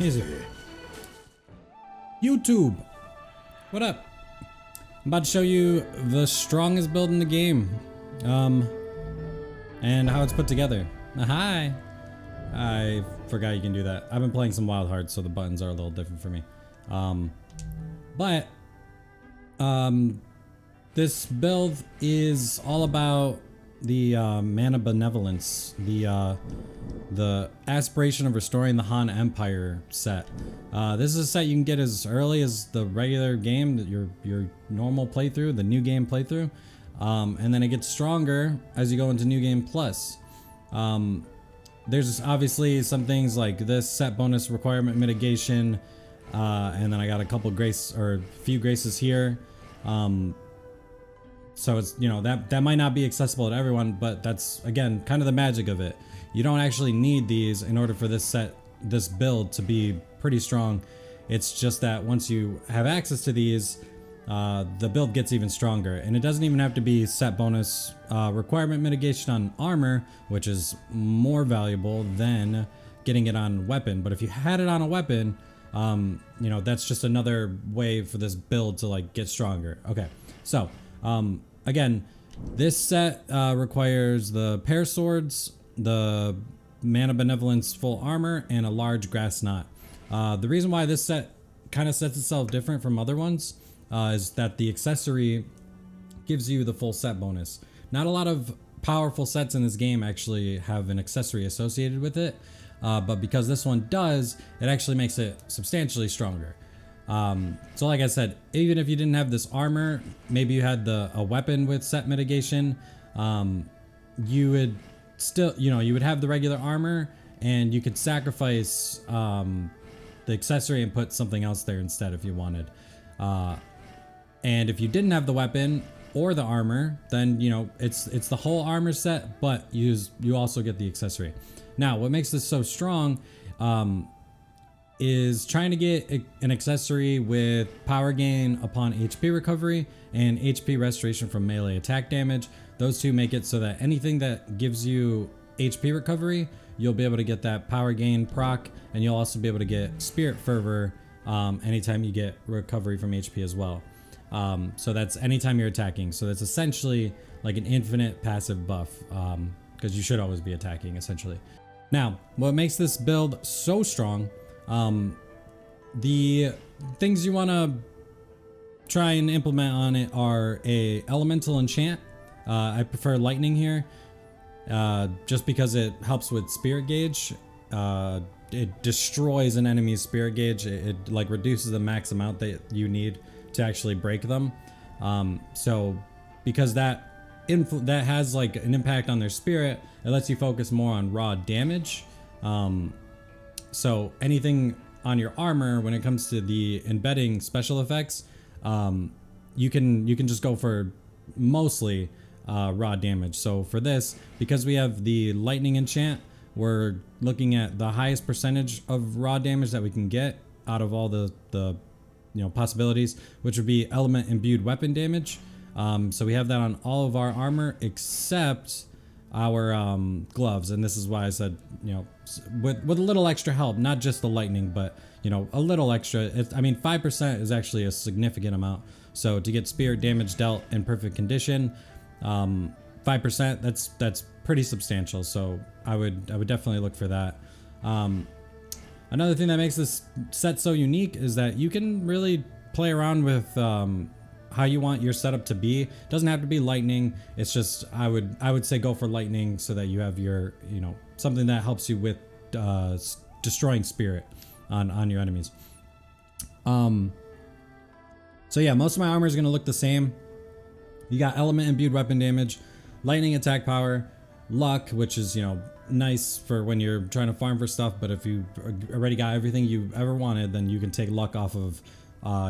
Easy. YouTube, what up? I'm about to show you the strongest build in the game, and how it's put together. Hi. I forgot you can do that. I've been playing some Wild Hearts, so the buttons are a little different for me. This build is all about the mana benevolence, the aspiration of restoring the Han Empire set. This is a set you can get as early as the regular game, your normal playthrough, the new game playthrough, and then it gets stronger as you go into New Game Plus. There's obviously some things like this set bonus requirement mitigation, and then I got a couple few graces here. So it's, you know, that might not be accessible to everyone, but that's again kind of the magic of it. You don't actually need these in order for this build to be pretty strong. It's just that once you have access to these, the build gets even stronger, and it doesn't even have to be set bonus requirement mitigation on armor, which is more valuable than getting it on weapon. But if you had it on a weapon, you know, that's just another way for this build to like get stronger. Okay, so again, this set requires the pair swords, the mana benevolence full armor, and a large grass knot. The reason why this set kind of sets itself different from other ones is that the accessory gives you the full set bonus. Not a lot of powerful sets in this game actually have an accessory associated with it, but because this one does, it actually makes it substantially stronger. So like I said, even if you didn't have this armor, maybe you had a weapon with set mitigation, you would still, you know, you would have the regular armor, and you could sacrifice the accessory and put something else there instead if you wanted. And if you didn't have the weapon or the armor, then, you know, it's the whole armor set, but you also get the accessory. Now, what makes this so strong is trying to get an accessory with power gain upon HP recovery and HP restoration from melee attack damage. Those two make it so that anything that gives you HP recovery, you'll be able to get that power gain proc, and you'll also be able to get spirit fervor anytime you get recovery from HP as well. So that's anytime you're attacking. So that's essentially like an infinite passive buff, because you should always be attacking essentially. Now, what makes this build so strong, the things you want to try and implement on it are a elemental enchant. I prefer lightning here, just because it helps with spirit gauge. It destroys an enemy's spirit gauge. It like reduces the max amount that you need to actually break them. So because that has like an impact on their spirit, it lets you focus more on raw damage. So anything on your armor, when it comes to the embedding special effects, you can just go for mostly raw damage. So for this, because we have the lightning enchant, we're looking at the highest percentage of raw damage that we can get out of all the you know, possibilities, which would be element imbued weapon damage. So we have that on all of our armor except our gloves, and this is why I said, you know, with a little extra help, not just the lightning, but you know, a little extra. I mean, 5% is actually a significant amount. So to get spirit damage dealt in perfect condition, 5%, that's pretty substantial. So I would definitely look for that. Another thing that makes this set so unique is that you can really play around with how you want your setup to be. It doesn't have to be lightning. It's just I would say go for lightning so that you have your, you know, something that helps you with destroying spirit on your enemies. So yeah, most of my armor is gonna look the same. You got element imbued weapon damage, lightning attack power, luck, which is, you know, nice for when you're trying to farm for stuff, but if you already got everything you ever wanted, then you can take luck off of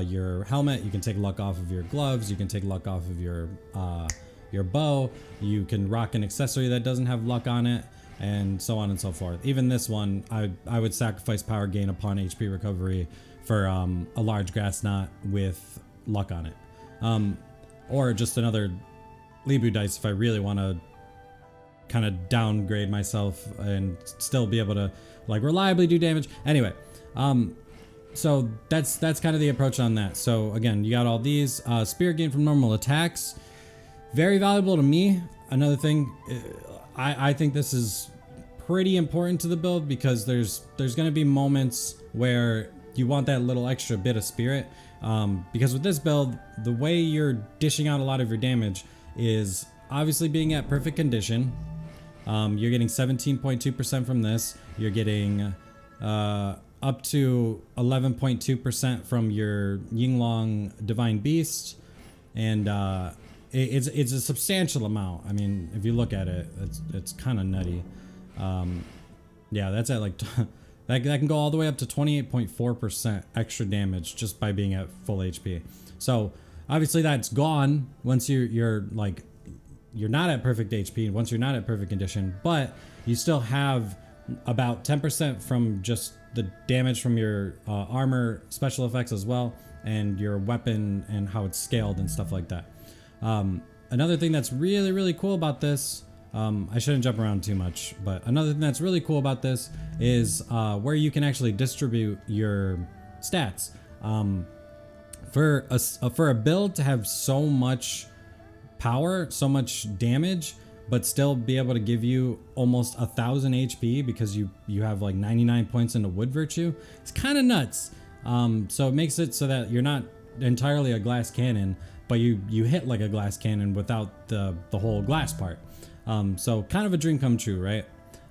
your helmet, you can take luck off of your gloves, you can take luck off of your bow, you can rock an accessory that doesn't have luck on it, and so on and so forth. Even this one, I would sacrifice power gain upon HP recovery for a large grass knot with luck on it, or just another Libu dice if I really want to kind of downgrade myself and still be able to like reliably do damage. Anyway, so that's kind of the approach on that. So again, you got all these spear gain from normal attacks, very valuable to me. Another thing, I think this is pretty important to the build because there's going to be moments where you want that little extra bit of spirit, because with this build, the way you're dishing out a lot of your damage is obviously being at perfect condition. You're getting 17.2% from this. You're getting up to 11.2% from your Yinglong Divine Beast, and it's a substantial amount. I mean, if you look at it, it's kind of nutty. Yeah, that's at like that can go all the way up to 28.4% extra damage just by being at full HP. So obviously that's gone once you're not at perfect HP, once you're not at perfect condition, but you still have about 10% from just the damage from your armor special effects as well, and your weapon and how it's scaled and stuff like that. Another thing that's really, really cool about this, I shouldn't jump around too much, but another thing that's really cool about this is where you can actually distribute your stats. For a build to have so much power, so much damage, but still be able to give you almost 1,000 HP because you have like 99 points into Wood Virtue, it's kind of nuts. So it makes it so that you're not entirely a glass cannon, but you hit like a glass cannon without the whole glass part. So kind of a dream come true, right?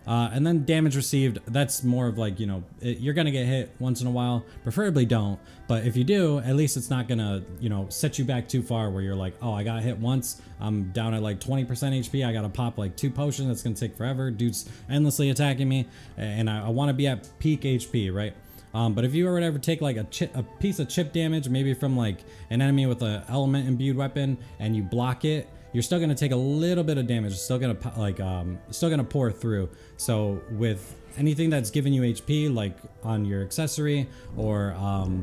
And then damage received, that's more of like, you're gonna get hit once in a while. Preferably don't, but if you do, at least it's not gonna, set you back too far where you're like, oh, I got hit once, I'm down at like 20% HP, I gotta pop like 2 potions, that's gonna take forever, dude's endlessly attacking me, and I wanna be at peak HP, right? But if you were to ever take like a piece of chip damage, maybe from like an enemy with an element imbued weapon, and you block it, you're still gonna take a little bit of damage. It's still gonna pour through. So with anything that's giving you HP, like on your accessory or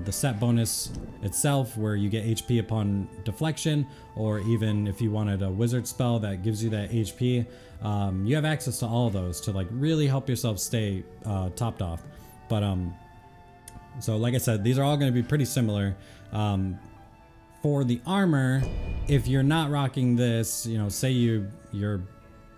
the set bonus itself, where you get HP upon deflection, or even if you wanted a wizard spell that gives you that HP, you have access to all of those to like really help yourself stay topped off. But so like I said, these are all going to be pretty similar. For the armor, if you're not rocking this, say you're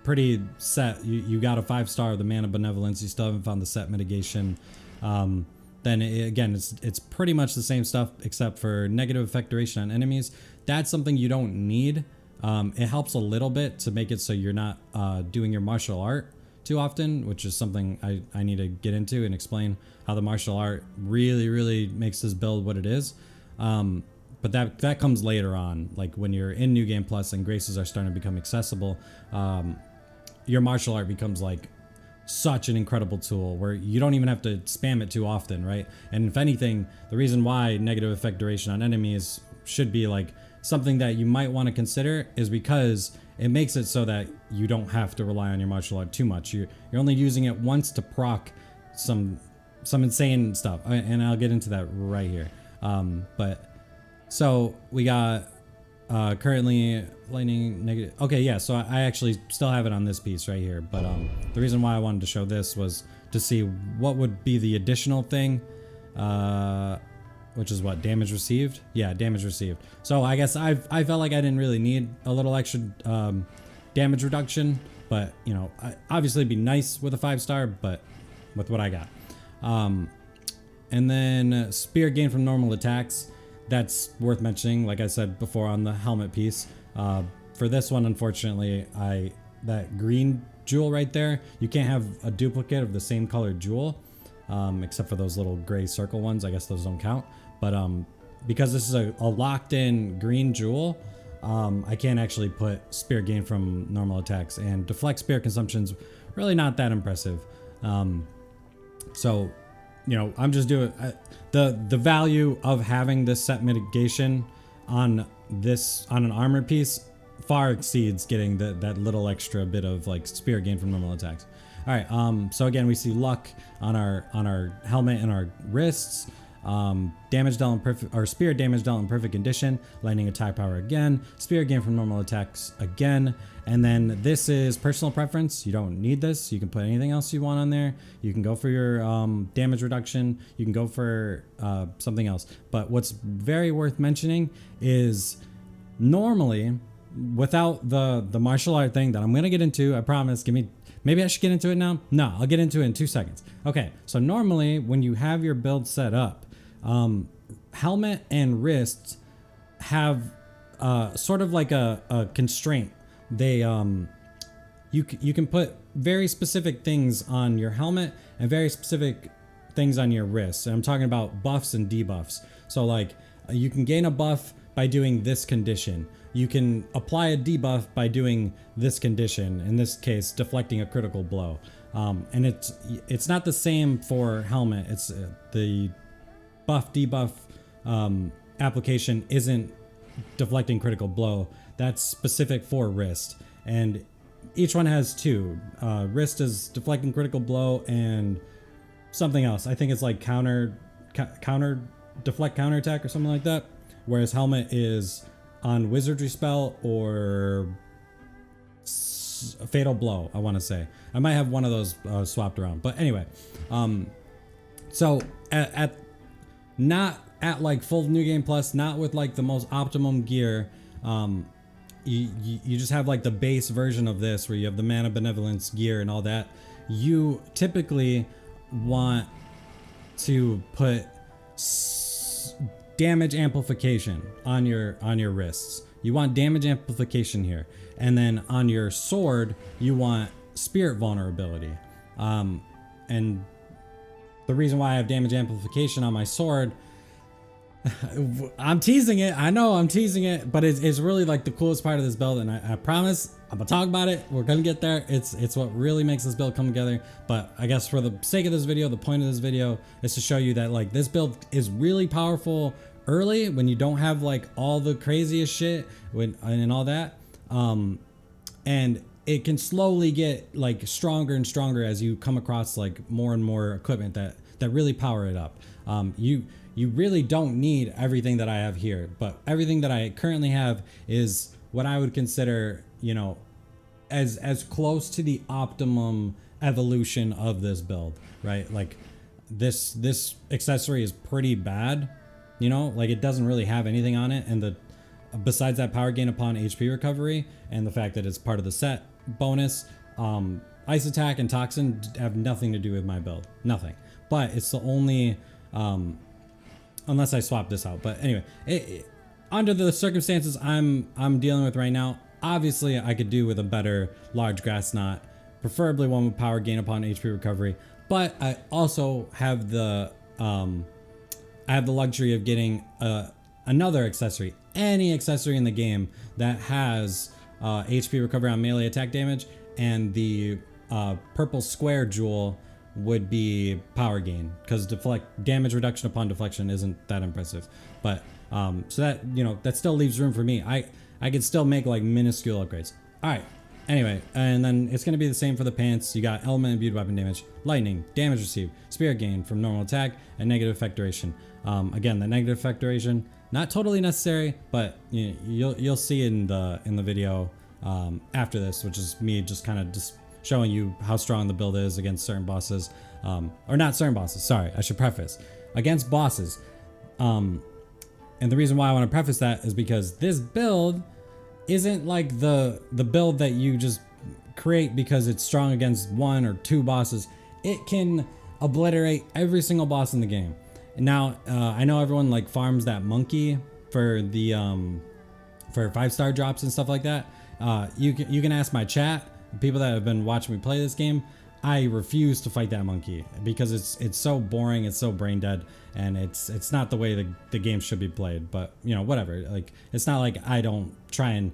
pretty set, you got a 5-star of the Mana Benevolence, you still haven't found the set mitigation, then again, it's pretty much the same stuff except for negative effect duration on enemies. That's something you don't need. It helps a little bit to make it so you're not doing your martial art too often, which is something I need to get into and explain how the martial art really, really makes this build what it is. But that comes later on, like when you're in New Game Plus and graces are starting to become accessible. Your martial art becomes like such an incredible tool where you don't even have to spam it too often, right? And if anything, the reason why negative effect duration on enemies should be like something that you might want to consider is because it makes it so that you don't have to rely on your martial art too much. You're only using it once to proc some insane stuff, and I'll get into that right here. But so we got currently lightning negative. Okay, yeah, so I actually still have it on this piece right here, but the reason why I wanted to show this was to see what would be the additional thing, which is what, damage received? Yeah, damage received. So I guess I felt like I didn't really need a little extra damage reduction, but obviously it'd be nice with a 5-star, but with what I got. And then spear gain from normal attacks. That's worth mentioning, like I said before on the helmet piece. For this one, unfortunately, that green jewel right there, you can't have a duplicate of the same colored jewel, except for those little gray circle ones. I guess those don't count. But because this is a locked-in green jewel, I can't actually put spear gain from normal attacks, and deflect spear consumption's really not that impressive. So I'm just doing the value of having this set mitigation on an armor piece far exceeds getting that little extra bit of like spear gain from normal attacks. All right, so again, we see luck on our helmet and our wrists. damage dealt in perfect, or spear damage dealt in perfect condition, lightning attack power again, spear gain from normal attacks again, and then this is personal preference. You don't need this. You can put anything else you want on there. You can go for your damage reduction. You can go for something else. But what's very worth mentioning is normally, without the martial art thing that I'm gonna get into, I promise. Maybe I should get into it now. No, I'll get into it in 2 seconds. Okay, so normally when you have your build set up, helmet and wrists have sort of like a constraint. They you can put very specific things on your helmet and very specific things on your wrists. And I'm talking about buffs and debuffs. So like you can gain a buff by doing this condition. You can apply a debuff by doing this condition, in this case deflecting a critical blow. And it's not the same for helmet. It's the buff debuff application isn't deflecting critical blow. That's specific for wrist, and each one has two. Wrist is deflecting critical blow and something else. I think it's like deflect counter attack or something like that. Whereas helmet is on wizardry spell or fatal blow, I want to say. I might have one of those swapped around, but anyway. So at not at like full new game plus, not with like the most optimum gear. You just have like the base version of this where you have the mana benevolence gear and all that. You typically want to put damage amplification on your wrists. You want damage amplification here, and then on your sword you want spirit vulnerability. And the reason why I have damage amplification on my sword, I'm teasing it. I know I'm teasing it, but it's really like the coolest part of this build, and I promise I'm gonna talk about it. We're gonna get there. It's what really makes this build come together. But I guess for the sake of this video, the point of this video is to show you that like this build is really powerful early when you don't have like all the craziest shit and all that. And it can slowly get like stronger and stronger as you come across like more and more equipment that really power it up. You really don't need everything that I have here, but everything that I currently have is what I would consider, you know, as close to the optimum evolution of this build, right? Like this accessory is pretty bad, you know, like it doesn't really have anything on it, and besides that power gain upon HP recovery and the fact that it's part of the set bonus, ice attack and toxin have nothing to do with my build, nothing. But it's the only unless I swap this out. But anyway, under the circumstances I'm dealing with right now, obviously I could do with a better large grass knot, preferably one with power gain upon HP recovery. But I also have the luxury of getting another accessory, any accessory in the game that has HP recovery on melee attack damage, and the purple square jewel would be power gain, because damage reduction upon deflection isn't that impressive. But so that, you know, that still leaves room for me. I could still make like minuscule upgrades. All right, anyway, and then it's going to be the same for the pants. You got element imbued weapon damage, lightning, damage received, spirit gain from normal attack, and negative effect duration. Again, the negative effect duration not totally necessary, but you'll see in the video after this, which is me just kind of showing you how strong the build is against certain bosses, or not certain bosses, sorry, I should preface, against bosses. And the reason why I want to preface that is because this build isn't like the build that you just create because it's strong against one or two bosses. It can obliterate every single boss in the game. Now, I know everyone like farms that monkey for the for 5-star drops and stuff like that. You can ask my chat, people that have been watching me play this game. I refuse to fight that monkey because it's so boring, it's so brain dead, and it's not the way the game should be played. But you know, whatever. Like, it's not like I don't try and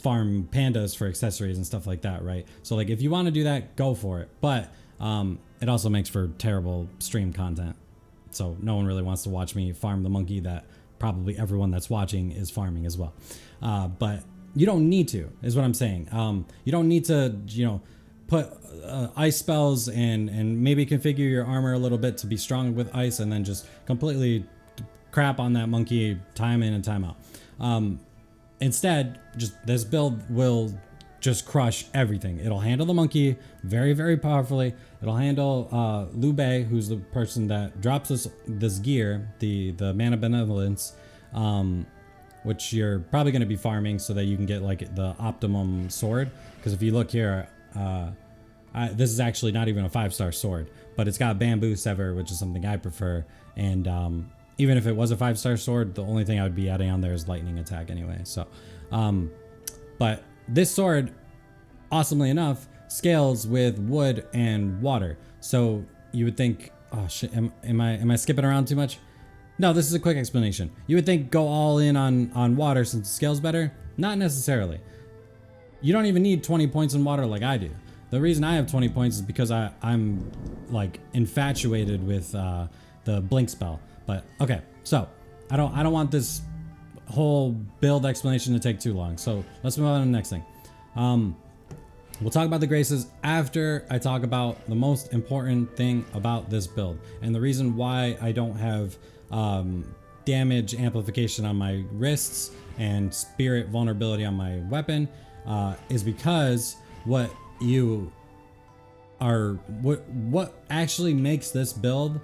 farm pandas for accessories and stuff like that, right? So like, if you want to do that, go for it. But it also makes for terrible stream content. So no one really wants to watch me farm the monkey that probably everyone that's watching is farming as well. But you don't need to, is what I'm saying. You don't need to, you know, put ice spells and maybe configure your armor a little bit to be strong with ice, and then just completely crap on that monkey time in and time out. Instead, just this build will just crush everything. It'll handle the monkey very, very powerfully. It'll handle Liu Bei, who's the person that drops this gear, the Mana Benevolence, which you're probably going to be farming so that you can get like the optimum sword. Because if you look here, this is actually not even a 5-star sword, but it's got bamboo sever, which is something I prefer. And even if it was a 5-star sword, the only thing I would be adding on there is lightning attack anyway. So, but this sword, awesomely enough, scales with wood and water. So you would think, oh shit, am I skipping around too much? No, this is a quick explanation. You would think go all in on water since it scales better. Not necessarily. You don't even need 20 points in water like I do. The reason I have 20 points is because I'm like infatuated with the blink spell. But okay, so I don't want this whole build explanation to take too long. So let's move on to the next thing. We'll talk about the graces after I talk about the most important thing about this build, and the reason why I don't have damage amplification on my wrists and spirit vulnerability on my weapon is because what actually makes this build,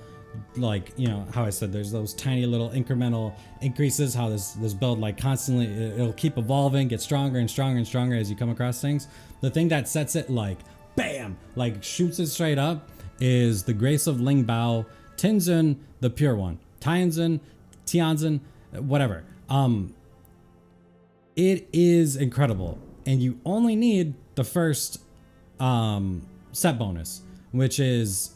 like, you know how I said there's those tiny little incremental increases, how this build like constantly it'll keep evolving, get stronger and stronger and stronger as you come across things. The thing that sets it like bam, like shoots it straight up, is the Grace of Ling Bao, Tinzun the Pure One, Tianzin, Tianzin, whatever. It is incredible, and you only need the first set bonus, which is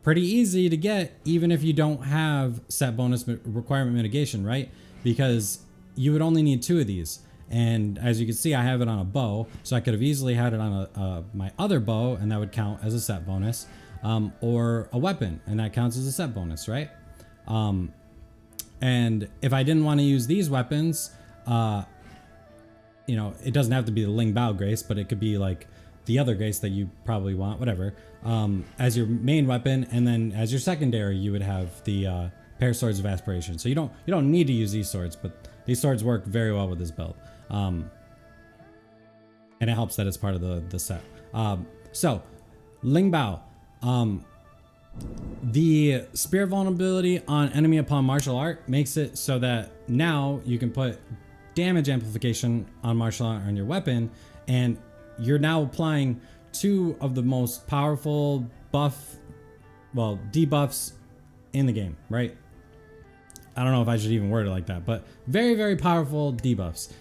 pretty easy to get even if you don't have set bonus requirement mitigation, right? Because you would only need 2 of these, and as you can see I have it on a bow, so I could have easily had it on my other bow, and that would count as a set bonus, or a weapon, and that counts as a set bonus, right? And if I didn't want to use these weapons, you know, it doesn't have to be the Ling Bao Grace, but it could be like the other grace that you probably want, whatever, as your main weapon, and then as your secondary you would have the Pair Swords of Aspiration. So you don't need to use these swords, but these swords work very well with this build, and it helps that it's part of the set. So Ling Bao, the spirit vulnerability on enemy upon martial art makes it so that now you can put damage amplification on martial art on your weapon, and you're now applying 2 of the most powerful debuffs in the game, right? I don't know if I should even word it like that, but very, very powerful debuffs.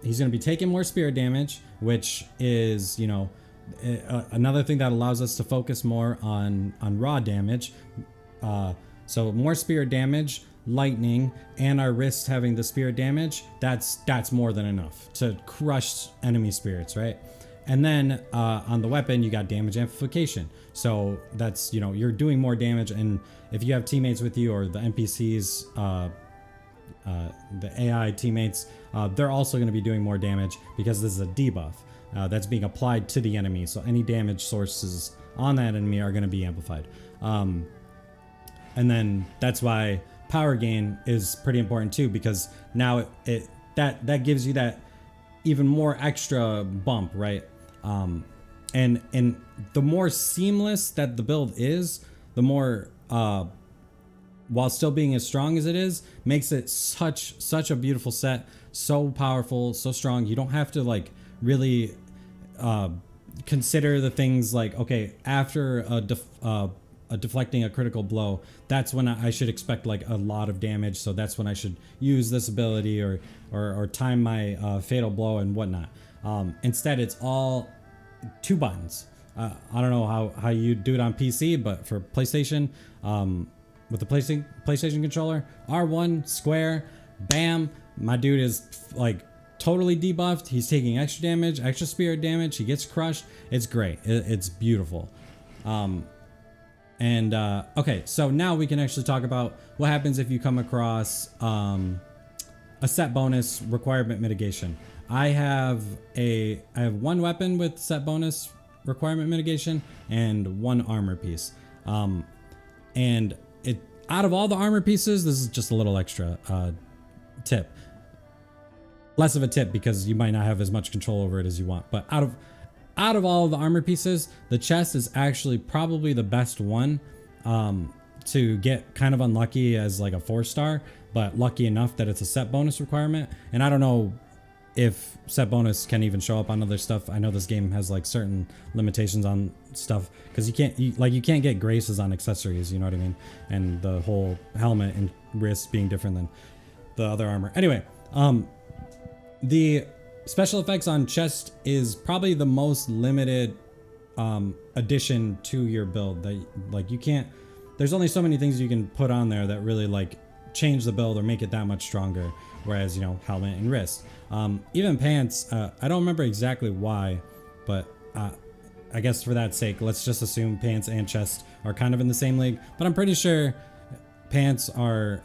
He's going to be taking more spirit damage, which is, you know, another thing that allows us to focus more on raw damage. So more spirit damage, lightning, and our wrist having the spirit damage, that's more than enough to crush enemy spirits, right? And then on the weapon you got damage amplification, so that's, you know, you're doing more damage, and if you have teammates with you or the NPCs, the AI teammates, they're also going to be doing more damage because this is a debuff that's being applied to the enemy, so any damage sources on that enemy are going to be amplified. And then that's why power gain is pretty important too, because now that gives you that even more extra bump, right? And the more seamless that the build is, the more while still being as strong as it is, makes it such a beautiful set, so powerful, so strong. You don't have to like really consider the things like, okay, after deflecting a critical blow, that's when I should expect like a lot of damage, so that's when I should use this ability or time my fatal blow and whatnot. Instead, it's all 2 buttons. I don't know how you do it on PC, but for PlayStation, with the PlayStation controller, R1, square, bam, my dude is like totally debuffed. He's taking extra damage, extra spirit damage. He gets crushed. It's great. It's beautiful. Okay, so now we can actually talk about what happens if you come across a set bonus requirement mitigation. I have 1 weapon with set bonus requirement mitigation and 1 armor piece. And it out of all the armor pieces, this is just a little extra tip. Less of a tip because you might not have as much control over it as you want. But out of all of the armor pieces, the chest is actually probably the best one to get kind of unlucky as like a 4-star, but lucky enough that it's a set bonus requirement. And I don't know if set bonus can even show up on other stuff. I know this game has like certain limitations on stuff because you can't get graces on accessories, you know what I mean? And the whole helmet and wrist being different than the other armor. Anyway, the special effects on chest is probably the most limited addition to your build that like you can't, there's only so many things you can put on there that really like change the build or make it that much stronger. Whereas, you know, helmet and wrist, even pants, I don't remember exactly why, but I guess for that sake, let's just assume pants and chest are kind of in the same league, but I'm pretty sure pants are,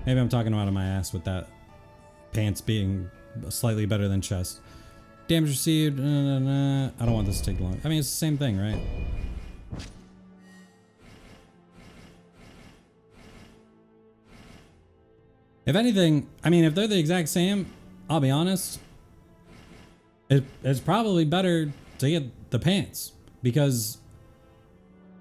maybe I'm talking out of my ass with that, pants being slightly better than chest. Damage received, I don't want this to take long. I mean, it's the same thing, right? If anything, I mean, if they're the exact same, I'll be honest, it's probably better to get the pants because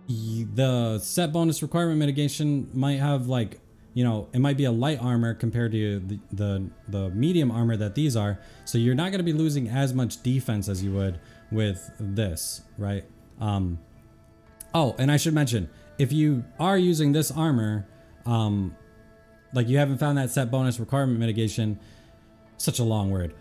the set bonus requirement mitigation might have like, you know, it might be a light armor compared to the medium armor that these are. So you're not going to be losing as much defense as you would with this, right? Oh, and I should mention, if you are using this armor, like you haven't found that set bonus requirement mitigation, such a long word,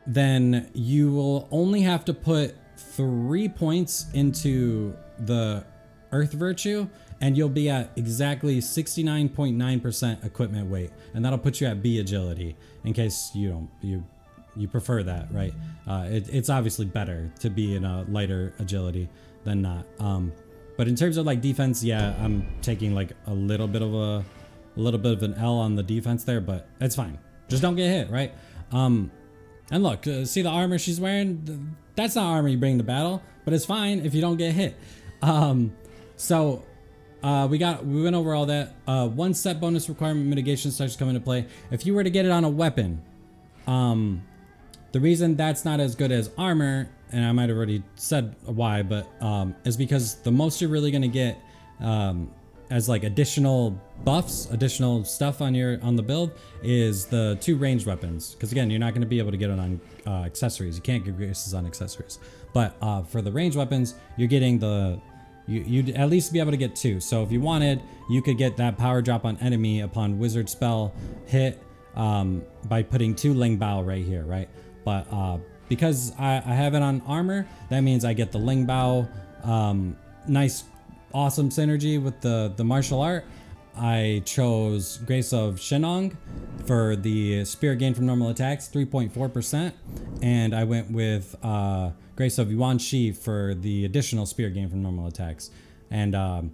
then you will only have to put 3 points into the earth virtue and you'll be at exactly 69.9% equipment weight. And that'll put you at B agility in case you prefer that, right? It's obviously better to be in a lighter agility than not. But in terms of like defense, yeah, I'm taking like a little bit of an L on the defense there, but it's fine. Just don't get hit, right? And look, see the armor she's wearing? That's not armor you bring to battle, but it's fine if you don't get hit. So we went over all that. 1 set bonus requirement mitigation starts to come into play. If you were to get it on a weapon, the reason that's not as good as armor, and I might have already said why, but is because the most you're really gonna get as like additional buffs, additional stuff on the build is the 2 ranged weapons. Because again, you're not going to be able to get it on accessories. You can't get graces on accessories. But for the ranged weapons, you're getting you'd at least be able to get 2. So if you wanted, you could get that power drop on enemy upon wizard spell hit by putting 2 Ling Bao right here, right? But because I have it on armor, that means I get the Ling Bao, nice awesome synergy with the martial art. I chose Grace of Shenong for the spear gain from normal attacks, 3.4%, and I went with Grace of Yuan Shi for the additional spear gain from normal attacks. And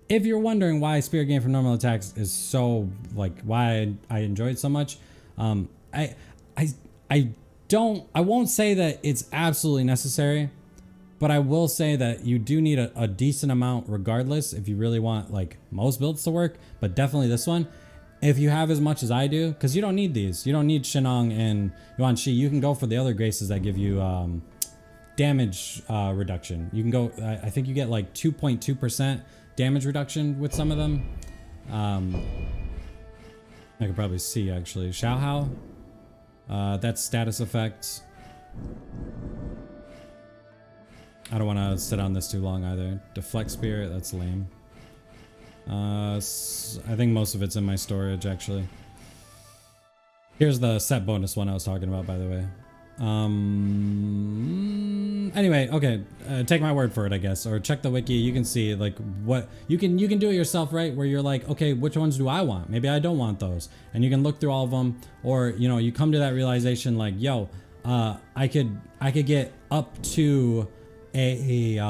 if you're wondering why spear gain from normal attacks is so like why I enjoy it so much, I won't say that it's absolutely necessary. But I will say that you do need a decent amount regardless if you really want like most builds to work, but definitely this one. If you have as much as I do, because you don't need these. You don't need Shenong and Yuan Shi. You can go for the other graces that give you damage reduction. You can go, I think you get like 2.2% damage reduction with some of them. I could probably see actually. Xiao Hao, that's status effects. I don't want to sit on this too long either. Deflect Spirit, that's lame. I think most of it's in my storage actually. Here's the set bonus one I was talking about, by the way. Anyway, okay, take my word for it, I guess, or check the wiki. You can see like what you can do it yourself, right? Where you're like, okay, which ones do I want? Maybe I don't want those, and you can look through all of them, or you know, you come to that realization like, yo, I could get up to a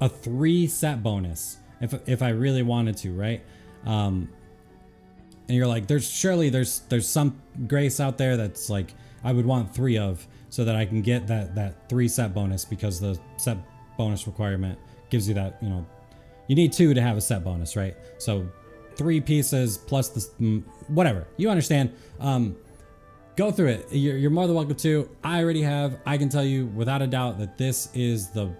3 set bonus if I really wanted to, right? and you're like, there's some grace out there that's like I would want 3 of, so that I can get that 3 set bonus, because the set bonus requirement gives you that, you know, you need 2 to have a set bonus, right? So 3 pieces plus the whatever, you understand. Go through it. You're more than welcome to. I already have. I can tell you without a doubt that this is the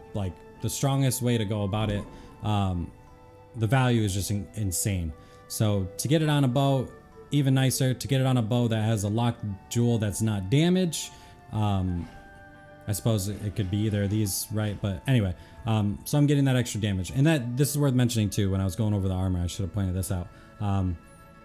strongest way to go about it. The value is just insane. So to get it on a bow, even nicer. To get it on a bow that has a locked jewel that's not damage. I suppose it could be either of these, right? But anyway, so I'm getting that extra damage, and this is worth mentioning too. When I was going over the armor, I should have pointed this out.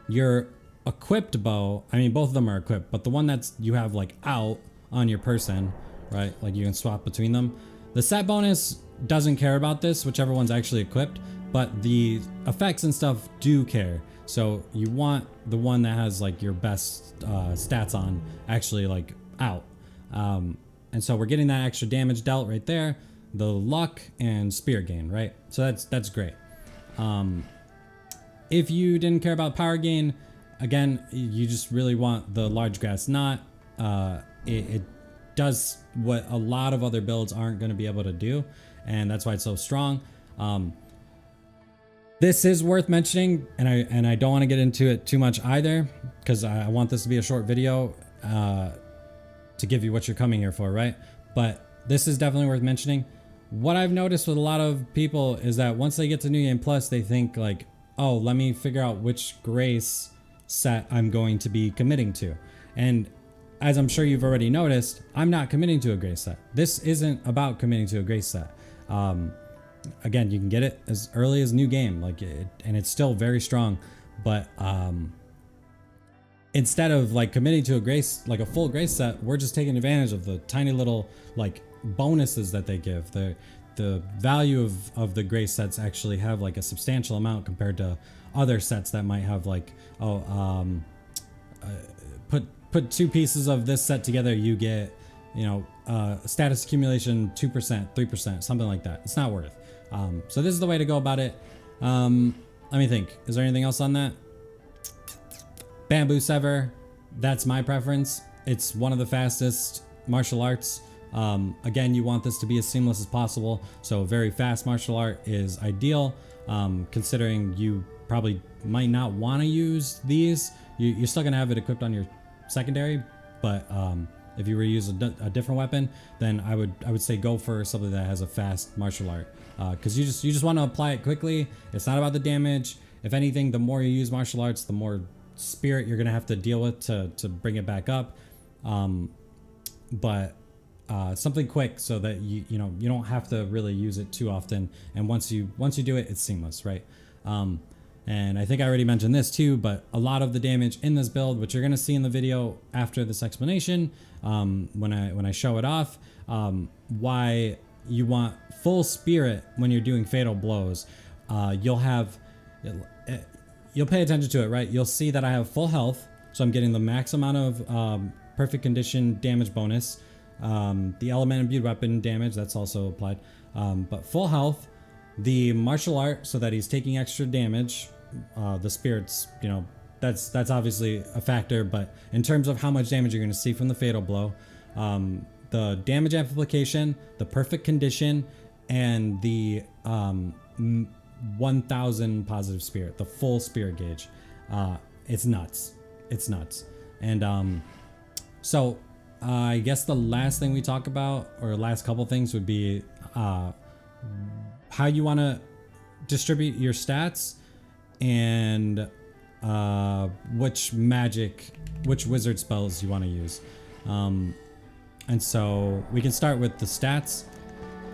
Your equipped bow, I mean, both of them are equipped, but the one that's you have like out on your person, right? Like you can swap between them. The set bonus doesn't care about this, whichever one's actually equipped, but the effects and stuff do care. So you want the one that has like your best stats on actually like out. And so we're getting that extra damage dealt right there, the luck and spirit gain, right? So that's great. If you didn't care about power gain, again, you just really want the large grass knot. It does what a lot of other builds aren't going to be able to do, and that's why it's so strong. This is worth mentioning, and I don't want to get into it too much either, because I want this to be a short video to give you what you're coming here for, right? But this is definitely worth mentioning. What I've noticed with a lot of people is that once they get to New Game Plus, they think like, oh, let me figure out which grace set I'm going to be committing to. And as I'm sure you've already noticed, I'm not committing to a grace set. This isn't about committing to a grace set. Again, you can get it as early as new game, and it's still very strong. But instead of like committing to a grace, like a full grace set, we're just taking advantage of the tiny little like bonuses that they give. The value of the grace sets actually have like a substantial amount compared to other sets that might have like, put 2 pieces of this set together, you get, you know, status accumulation 2%, 3%, something like that. It's not worth. So this is the way to go about it. Let me think. Is there anything else on that? Bamboo Sever. That's my preference. It's one of the fastest martial arts. Again, you want this to be as seamless as possible. So a very fast martial art is ideal. Considering you probably might not want to use these, you're still gonna have it equipped on your secondary, but if you were to use a different weapon, then I would say go for something that has a fast martial art, because you just want to apply it quickly. It's not about the damage. If anything, the more you use martial arts, the more spirit you're gonna have to deal with to bring it back up. But something quick so that you don't have to really use it too often, and once you do it, it's seamless, right? And I think I already mentioned this too, but a lot of the damage in this build, which you're gonna see in the video after this explanation, when I show it off, why you want full spirit when you're doing fatal blows. You'll pay attention to it, right? You'll see that I have full health, so I'm getting the max amount of perfect condition damage bonus. The element imbued weapon damage, that's also applied, but full health, the martial art, so that he's taking extra damage. The spirits, that's obviously a factor, but in terms of how much damage you're going to see from the fatal blow, the damage amplification, the perfect condition, and the 1000 positive spirit, the full spirit gauge, it's nuts. And so I guess the last thing we talk about, or last couple things, would be how you want to distribute your stats, and which wizard spells you want to use. And so we can start with the stats.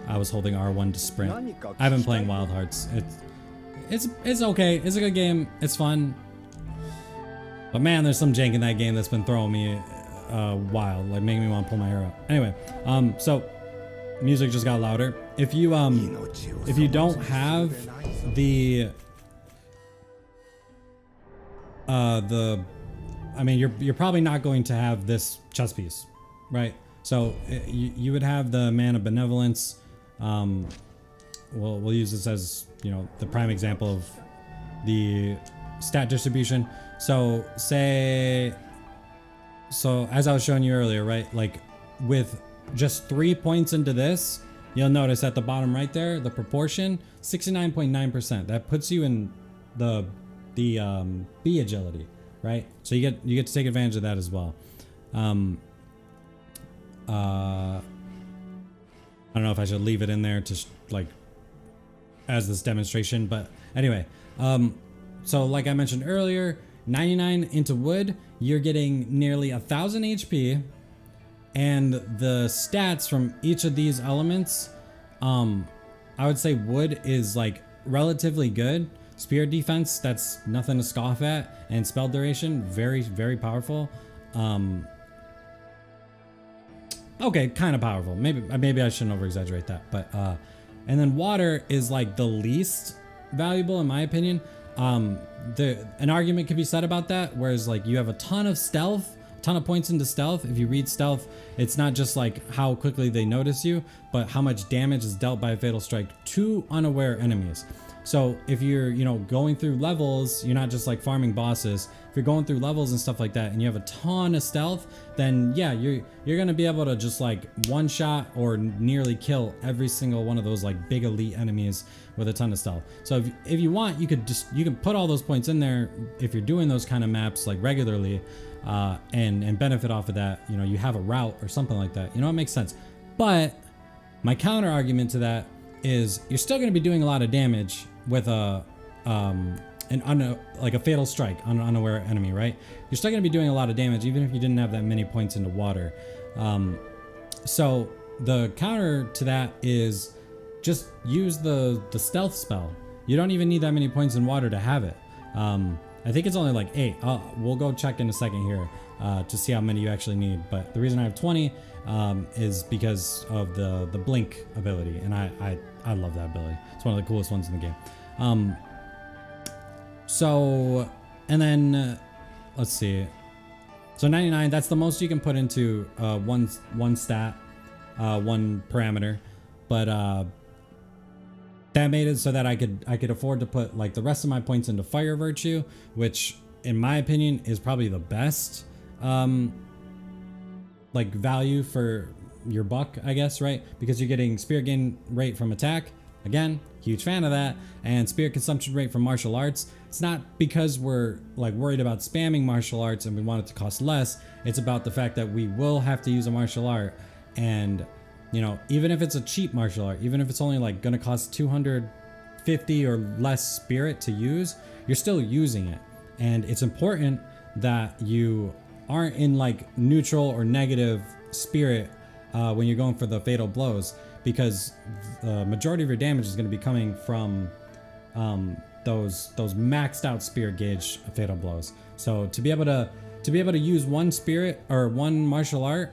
I was holding R1 to sprint. I've been playing Wild Hearts. It's okay. It's a good game. It's fun. But man, there's some jank in that game that's been throwing me wild, like making me want to pull my hair out. Anyway, so music just got louder. If you don't have you're probably not going to have this chess piece, right? So you would have the Man of Benevolence. We'll use this as the prime example of the stat distribution. So as I was showing you earlier, right? Like with just 3 points into this, you'll notice at the bottom right there, the proportion, 69.9%. That puts you in the B agility, right? So you get to take advantage of that as well. I don't know if I should leave it in there to like as this demonstration, but anyway, so like I mentioned earlier, 99 into wood, you're getting nearly 1,000 HP, and the stats from each of these elements, I would say wood is like relatively good. Spear defense, that's nothing to scoff at, and spell duration, very, very powerful. Okay, kind of powerful. Maybe I shouldn't over exaggerate that, but and then water is like the least valuable in my opinion. An argument could be said about that, whereas like you have a ton of stealth, a ton of points into stealth. If you read stealth, it's not just like how quickly they notice you, but how much damage is dealt by a fatal strike to unaware enemies. So if you're, going through levels, you're not just like farming bosses. If you're going through levels and stuff like that, and you have a ton of stealth, then yeah, you're gonna be able to just like one shot or nearly kill every single one of those like big elite enemies with a ton of stealth. So if you want, you can put all those points in there if you're doing those kind of maps like regularly, and benefit off of that. You have a route or something like that. It makes sense. But my counter argument to that is you're still going to be doing a lot of damage with a fatal strike on an unaware enemy, right? You're still going to be doing a lot of damage even if you didn't have that many points into water. So the counter to that is just use the stealth spell. You don't even need that many points in water to have it. I think it's only like 8. We'll go check in a second here to see how many you actually need. But the reason I have 20 is because of the blink ability, and I love that ability. It's one of the coolest ones in the game. And then let's see. So 99, that's the most you can put into one stat, one parameter. But that made it so that I could afford to put like the rest of my points into fire virtue, which in my opinion is probably the best like value for your buck, I guess, right? Because you're getting spirit gain rate from attack. Again, huge fan of that. And spirit consumption rate from martial arts. It's not because we're like worried about spamming martial arts and we want it to cost less. It's about the fact that we will have to use a martial art, and even if it's a cheap martial art, even if it's only like gonna cost 250 or less spirit to use, you're still using it. And it's important that you aren't in like neutral or negative spirit when you're going for the fatal blows, because the majority of your damage is going to be coming from those maxed out spirit gauge fatal blows. So to be able to use one spirit or one martial art,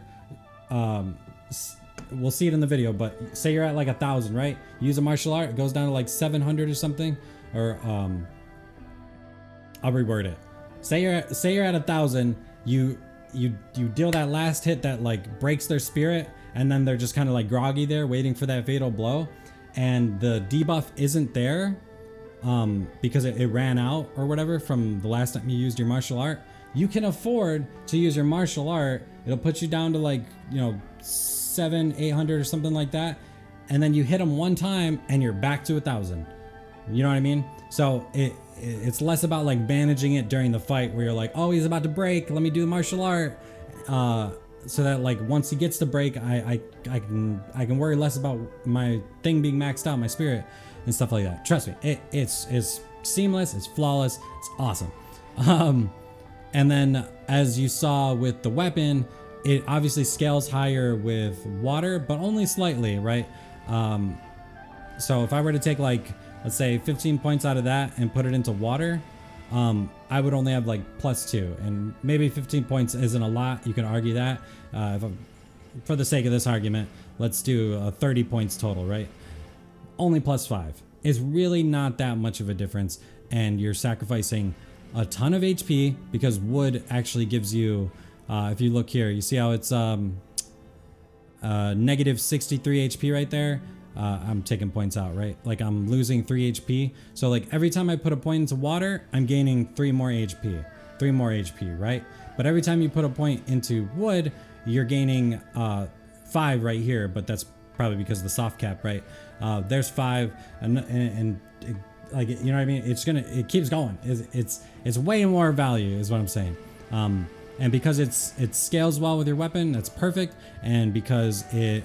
we'll see it in the video, but say you're at like 1,000, right? You use a martial art, it goes down to like 700 or something, or I'll reword it. Say you're at 1,000, you deal that last hit that like breaks their spirit, and then they're just kind of like groggy there waiting for that fatal blow, and the debuff isn't there because it ran out or whatever from the last time you used your martial art. You can afford to use your martial art. It'll put you down to like 700-800 or something like that, and then you hit them one time and you're back to 1,000. You know what I mean? So it's less about like managing it during the fight where you're like, oh, he's about to break, let me do the martial art, so that like once he gets to break, I can worry less about my thing being maxed out, my spirit and stuff like that. Trust me, it's seamless, it's flawless, it's awesome. And then as you saw with the weapon, it obviously scales higher with water, but only slightly, right? So if I were to take like, let's say 15 points out of that and put it into water, I would only have like +2, and maybe 15 points isn't a lot. You can argue that. For the sake of this argument, let's do 30 points total, right? Only +5. It's really not that much of a difference, and you're sacrificing a ton of HP because wood actually gives you, if you look here, you see how it's negative 63 HP right there. I'm taking points out, right? Like I'm losing 3 HP. So like every time I put a point into water, I'm gaining 3 more HP. 3 more HP, right? But every time you put a point into wood, you're gaining 5 right here, but that's probably because of the soft cap, right? There's 5, and like, you know what I mean? It keeps going. It's way more value, is what I'm saying. And because it scales well with your weapon, that's perfect. And because this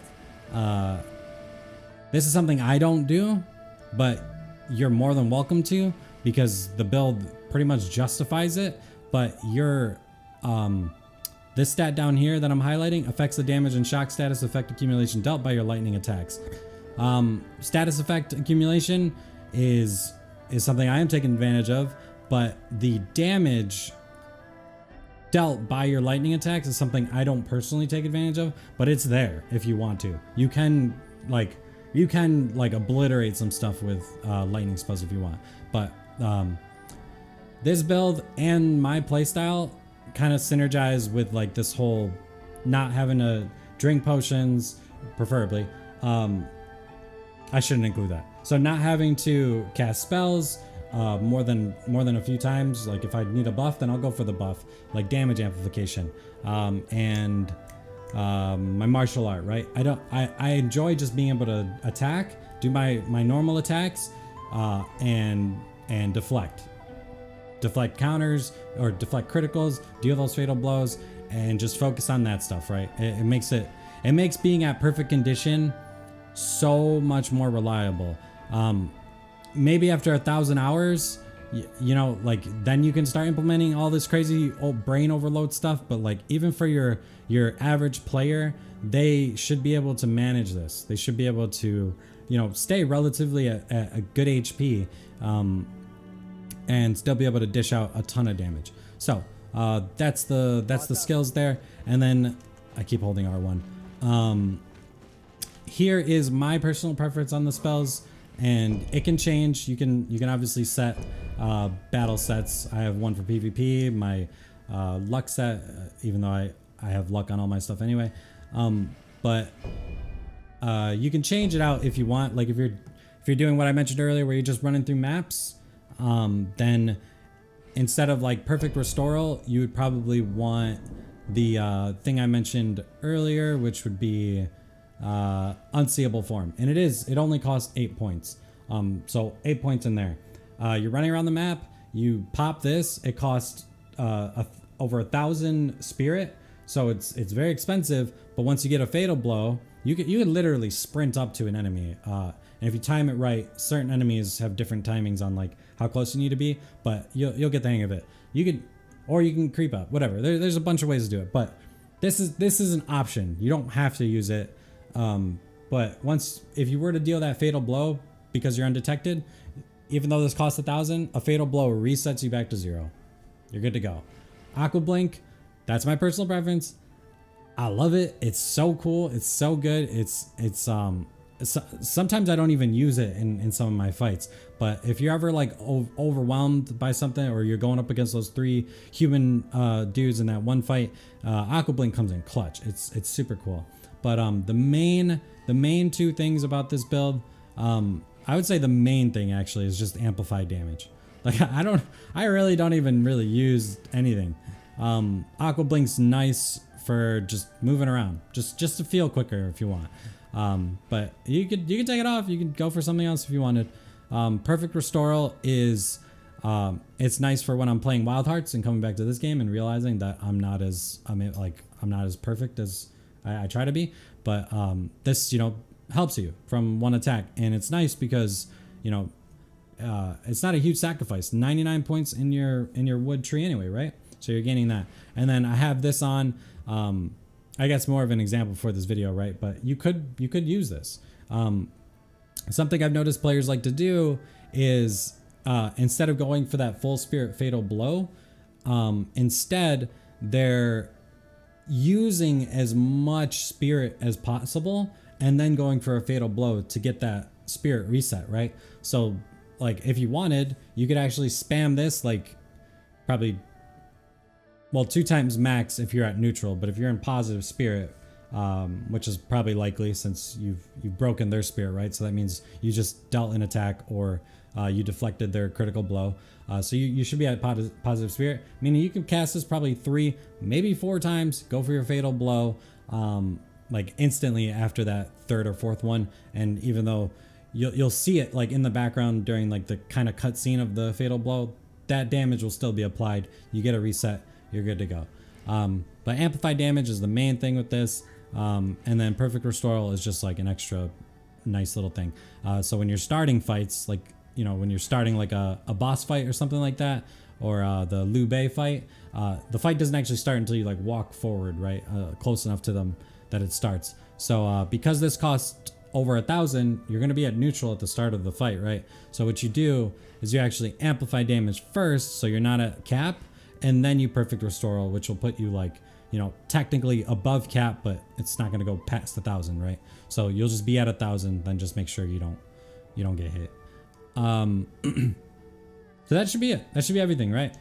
is something I don't do, but you're more than welcome to, because the build pretty much justifies it. But this stat down here that I'm highlighting affects the damage and shock status effect accumulation dealt by your lightning attacks. Status effect accumulation is something I am taking advantage of, but the damage dealt by your lightning attacks is something I don't personally take advantage of, but it's there if you want to. You can obliterate some stuff with lightning spells if you want. But this build and my playstyle kind of synergize with like this whole not having to drink potions, preferably. I shouldn't include that. So not having to cast spells more than a few times. Like if I need a buff, then I'll go for the buff, like damage amplification, and my martial art, right? I enjoy just being able to attack, do my normal attacks, and deflect counters or deflect criticals, deal those fatal blows, and just focus on that stuff, right? It makes being at perfect condition so much more reliable. Maybe after 1,000 hours, you know, like then you can start implementing all this crazy old brain overload stuff. But like even for your average player, they should be able to manage this. They should be able to, you know, stay relatively at a good HP, and still be able to dish out a ton of damage. So that's the skills there. And then I keep holding R1. Here is my personal preference on the spells, and it can change. You can obviously set battle sets. I have one for PvP, my luck set, even though I have luck on all my stuff anyway. But you can change it out if you want. Like if you're doing what I mentioned earlier, where you're just running through maps, then instead of like perfect restoral, you would probably want the thing I mentioned earlier, which would be unseeable form. And it only costs 8 points. So 8 points in there. You're running around the map, you pop this, it costs over 1,000 spirit. So it's very expensive, but once you get a fatal blow, you could literally sprint up to an enemy. And if you time it right, certain enemies have different timings on like how close you need to be, but you'll get the hang of it. You can creep up, whatever. There's a bunch of ways to do it, but this is an option. You don't have to use it. But if you were to deal that fatal blow because you're undetected, even though this costs 1,000, a fatal blow resets you back to 0. You're good to go. Aqua Blink, that's my personal preference. I love it. It's so cool. It's so good. Sometimes I don't even use it in some of my fights, but if you're ever like overwhelmed by something, or you're going up against those 3 human dudes in that one fight, Aqua Blink comes in clutch. It's super cool. But the main 2 things about this build, I would say the main thing actually is just amplified damage. Like I really don't even really use anything. Aqua Blink's nice for just moving around, just to feel quicker if you want. But you could take it off. You could go for something else if you wanted. Perfect Restoral is it's nice for when I'm playing Wild Hearts and coming back to this game and realizing that I'm not as perfect as I try to be. But this, you know, helps you from one attack, and it's nice because, you know, it's not a huge sacrifice. 99 points in your wood tree anyway, right? So you're gaining that. And then I have this on. I guess more of an example for this video, right? But you could use this. Something I've noticed players like to do is instead of going for that full spirit fatal blow, instead they're using as much spirit as possible and then going for a fatal blow to get that spirit reset, right? So like if you wanted, you could actually spam this like probably, well, 2 times max if you're at neutral, but if you're in positive spirit, which is probably likely since you've broken their spirit, right? So that means you just dealt an attack or you deflected their critical blow. So you should be at positive spirit, meaning you can cast this probably 3, maybe 4 times, go for your fatal blow, like instantly after that 3rd or 4th one. And even though you'll see it like in the background during like the kind of cutscene of the fatal blow, that damage will still be applied. You get a reset, you're good to go. But amplified damage is the main thing with this. And then perfect restoral is just like an extra nice little thing. So when you're starting fights, like, you know, when you're starting like a boss fight or something like that, or the Liu Bei fight, the fight doesn't actually start until you like walk forward, right? Close enough to them that it starts. So because this costs over 1,000, you're going to be at neutral at the start of the fight, right? So what you do is you actually amplify damage first, so you're not at cap, and then you perfect restoral, which will put you like, you know, technically above cap, but it's not going to go past 1,000, right? So you'll just be at 1,000, then just make sure you don't get hit. So that should be it. That should be everything, right?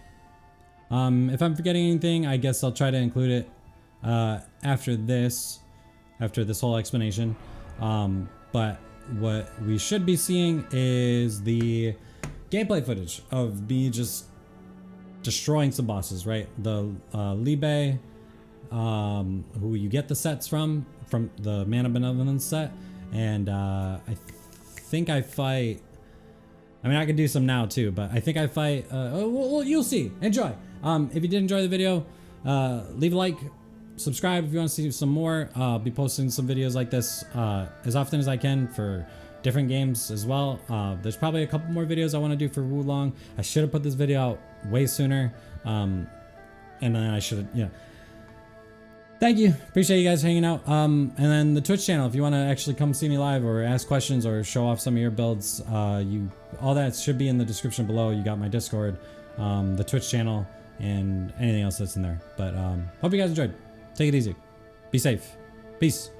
If I'm forgetting anything, I guess I'll try to include it after this whole explanation. But what we should be seeing is the gameplay footage of me just destroying some bosses, right? The Liu Bei, who you get the sets from the Mana Benevolence set, and I think I fight. I mean, I could do some now too, but I think I fight. Well, you'll see. Enjoy. If you did enjoy the video, leave a like, subscribe if you want to see some more. I'll be posting some videos like this as often as I can for different games as well. There's probably a couple more videos I want to do for Wulong. I should have put this video out way sooner, and then I should, yeah. Thank you. Appreciate you guys hanging out. And then the Twitch channel, if you want to actually come see me live or ask questions or show off some of your builds, all that should be in the description below. You got my Discord, the Twitch channel, and anything else that's in there. But hope you guys enjoyed. Take it easy. Be safe. Peace.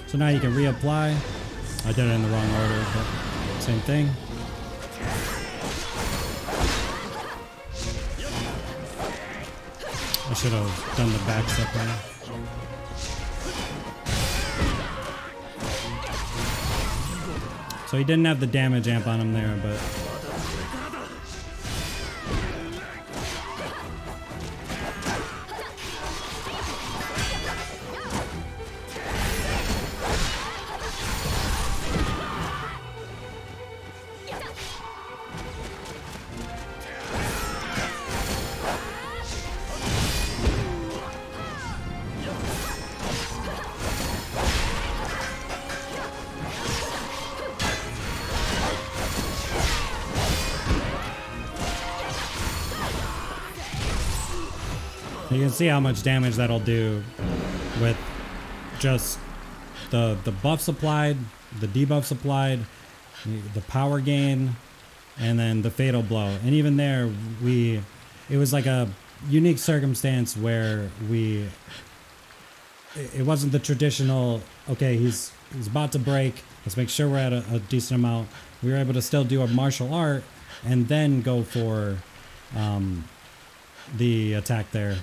So now you can reapply. I did it in the wrong order, but same thing. I should have done the back step there. So he didn't have the damage amp on him there, but you can see how much damage that'll do with just the buffs applied, the debuffs applied, the power gain, and then the fatal blow. And even there, it was like a unique circumstance where it wasn't the traditional, okay, he's about to break, let's make sure we're at a decent amount. We were able to still do a martial art and then go for the attack there.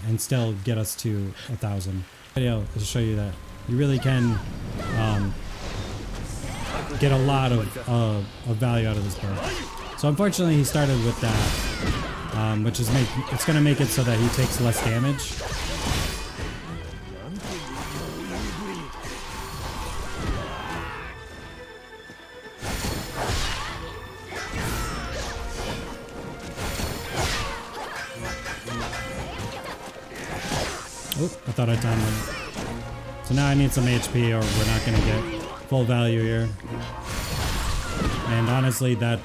And still get us to 1,000. Video is to show you that you really can get a lot of value out of this build. So unfortunately, he started with that, which is it's going to make it so that he takes less damage. Oh, I thought I timed it. So now I need some HP or we're not going to get full value here. And honestly, that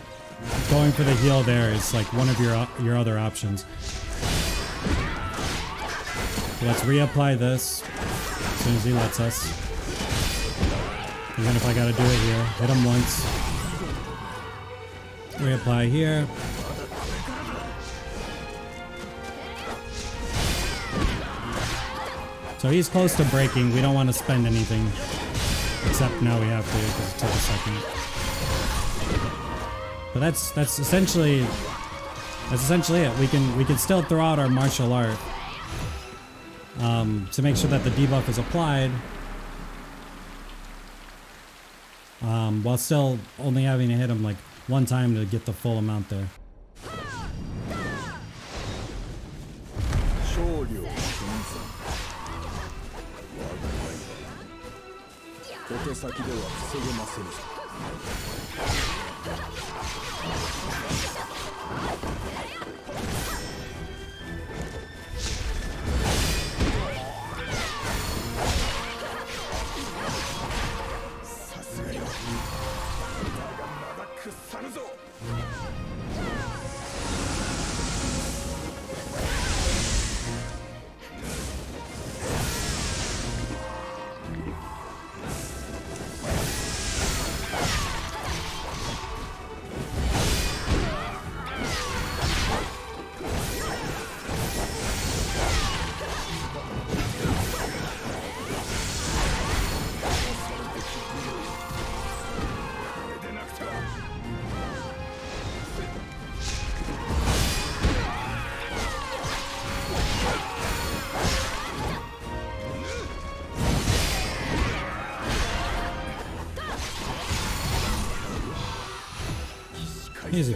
going for the heal there is like one of your other options. So let's reapply this as soon as he lets us. Even if I got to do it here, hit him once. Reapply here. So he's close to breaking. We don't want to spend anything. Except now we have to because it took a second. But that's essentially it. We can still throw out our martial art to make sure that the debuff is applied, while still only having to hit him like one time to get the full amount there. Easy.